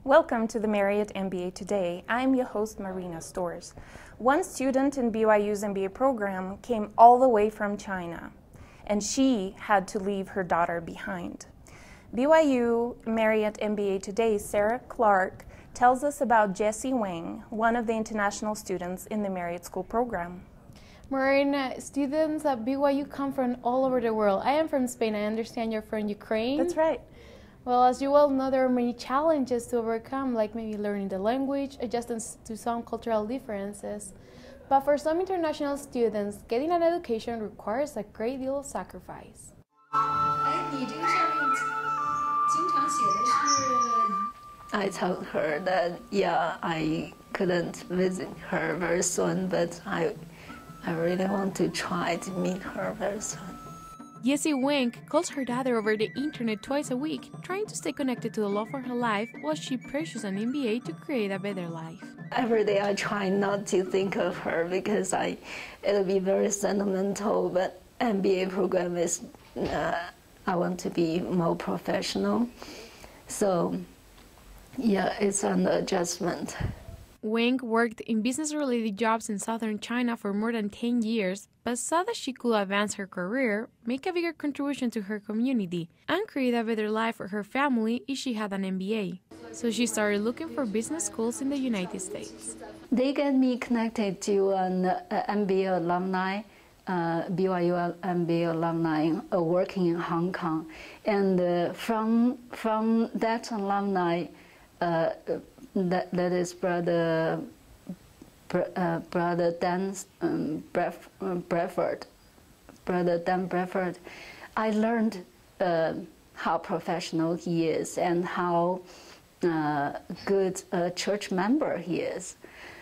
Welcome to the Marriott MBA Today. I'm your host, Marina Stores. One student in BYU's MBA program came all the way from China, and she had to leave her daughter behind. BYU Marriott MBA Today's Sara Clark tells us about Jessie Wang, one of the international students in the Marriott School program. Marina, students at BYU come from all over the world. I am from Spain. I understand you're from Ukraine. That's right. Well, as you well know, there are many challenges to overcome, like maybe learning the language, adjusting to some cultural differences. But for some international students, getting an education requires a great deal of sacrifice. I told her that, I couldn't visit her very soon, but I really want to try to meet her very soon. Jessie Wang calls her daughter over the internet twice a week, trying to stay connected to the love of her life while she pursues an MBA to create a better life. Every day I try not to think of her because it'll be very sentimental, but MBA program is, I want to be more professional. So, it's an adjustment. Wang worked in business-related jobs in southern China for more than 10 years, but saw that she could advance her career, make a bigger contribution to her community, and create a better life for her family if she had an MBA. So she started looking for business schools in the United States. They get me connected to an MBA alumni, BYU MBA alumni working in Hong Kong. And from that alumni, that is Brother Dan Bradford. I learned how professional he is and how good a church member he is.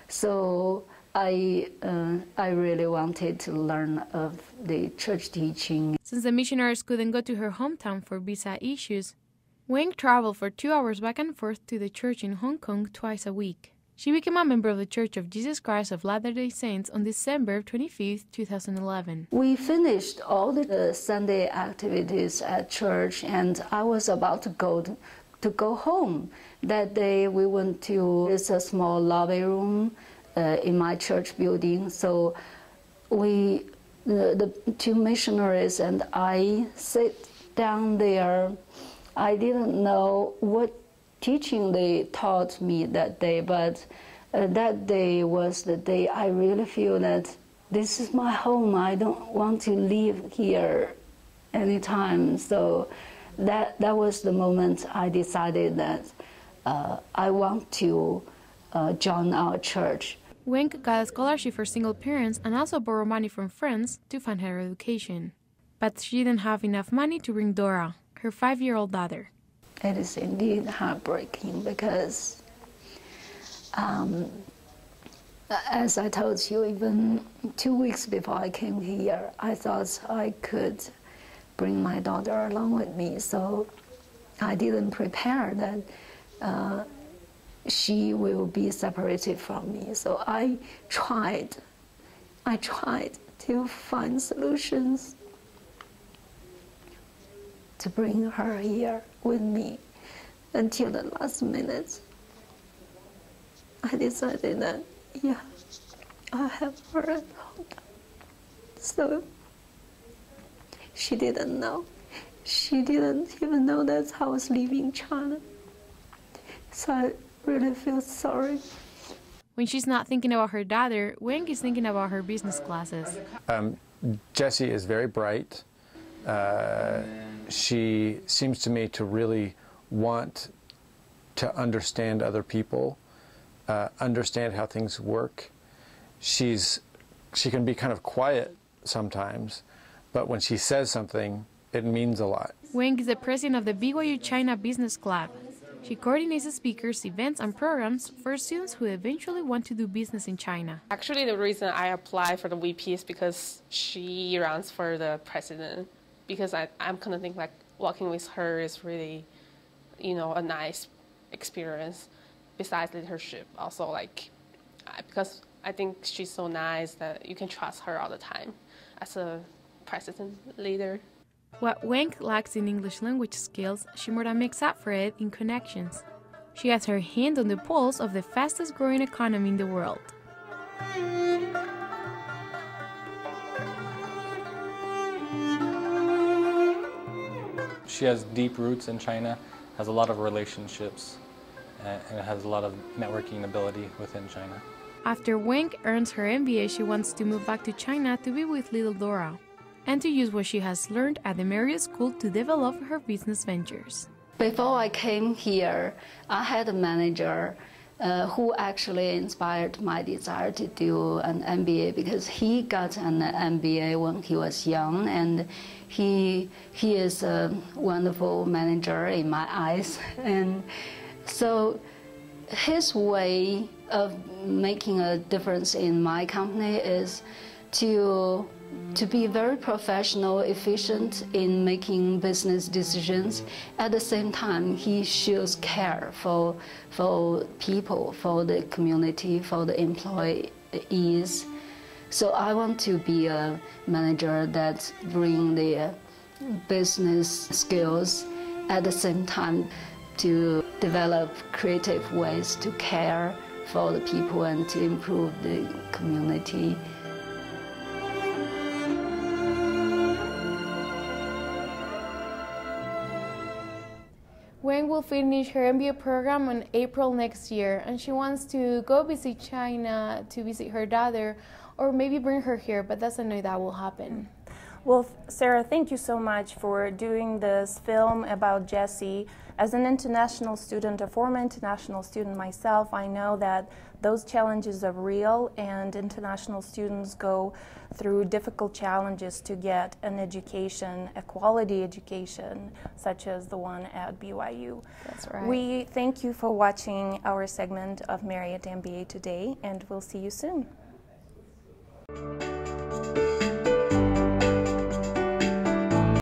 So I really wanted to learn of the church teaching. Since the missionaries couldn't go to her hometown for visa issues, Wang traveled for 2 hours back and forth to the church in Hong Kong twice a week. She became a member of the Church of Jesus Christ of Latter-day Saints on December 25, 2011. We finished all the Sunday activities at church, and I was about to go home. That day we went to a small lobby room in my church building. So the two missionaries and I sit down there. I didn't know what teaching they taught me that day, but that day was the day I really feel that this is my home. I don't want to leave here anytime. So that was the moment I decided that I want to join our church. Wang got a scholarship for single parents and also borrowed money from friends to fund her education. But she didn't have enough money to bring Dora, her 5-year-old daughter. It is indeed heartbreaking because, as I told you, even 2 weeks before I came here, I thought I could bring my daughter along with me. So I didn't prepare that she will be separated from me. So I tried to find solutions to bring her here with me until the last minute. I decided that, I have her at home. So she didn't know. She didn't even know that I was leaving China. So I really feel sorry. When she's not thinking about her daughter, Wang is thinking about her business classes. Jessie is very bright. She seems to me to really want to understand other people, understand how things work. She can be kind of quiet sometimes, but when she says something, it means a lot. Wang is the president of the BYU China Business Club. She coordinates speakers, events, and programs for students who eventually want to do business in China. Actually, the reason I applied for the VP is because she runs for the president. Because I'm kind of think like working with her is really, a nice experience. Besides leadership, also because I think she's so nice that you can trust her all the time as a president leader. What Wang lacks in English language skills, she more than makes up for it in connections. She has her hand on the pulse of the fastest growing economy in the world. She has deep roots in China, has a lot of relationships, and has a lot of networking ability within China. After Wang earns her MBA, she wants to move back to China to be with little Dora and to use what she has learned at the Marriott school to develop her business ventures. Before I came here, I had a manager who actually inspired my desire to do an MBA, because he got an MBA when he was young, and he is a wonderful manager in my eyes. And so his way of making a difference in my company is to be very professional, efficient in making business decisions. At the same time, he shows care for people, for the community, for the employees. So I want to be a manager that brings the business skills at the same time to develop creative ways to care for the people and to improve the community. Wang will finish her MBA program in April next year, and she wants to go visit China to visit her daughter, or maybe bring her here, but doesn't know that will happen. Well, Sarah, thank you so much for doing this film about Jessie. As an international student, a former international student myself, I know that those challenges are real, and international students go through difficult challenges to get an education, a quality education, such as the one at BYU. That's right. We thank you for watching our segment of Marriott MBA today, and we'll see you soon.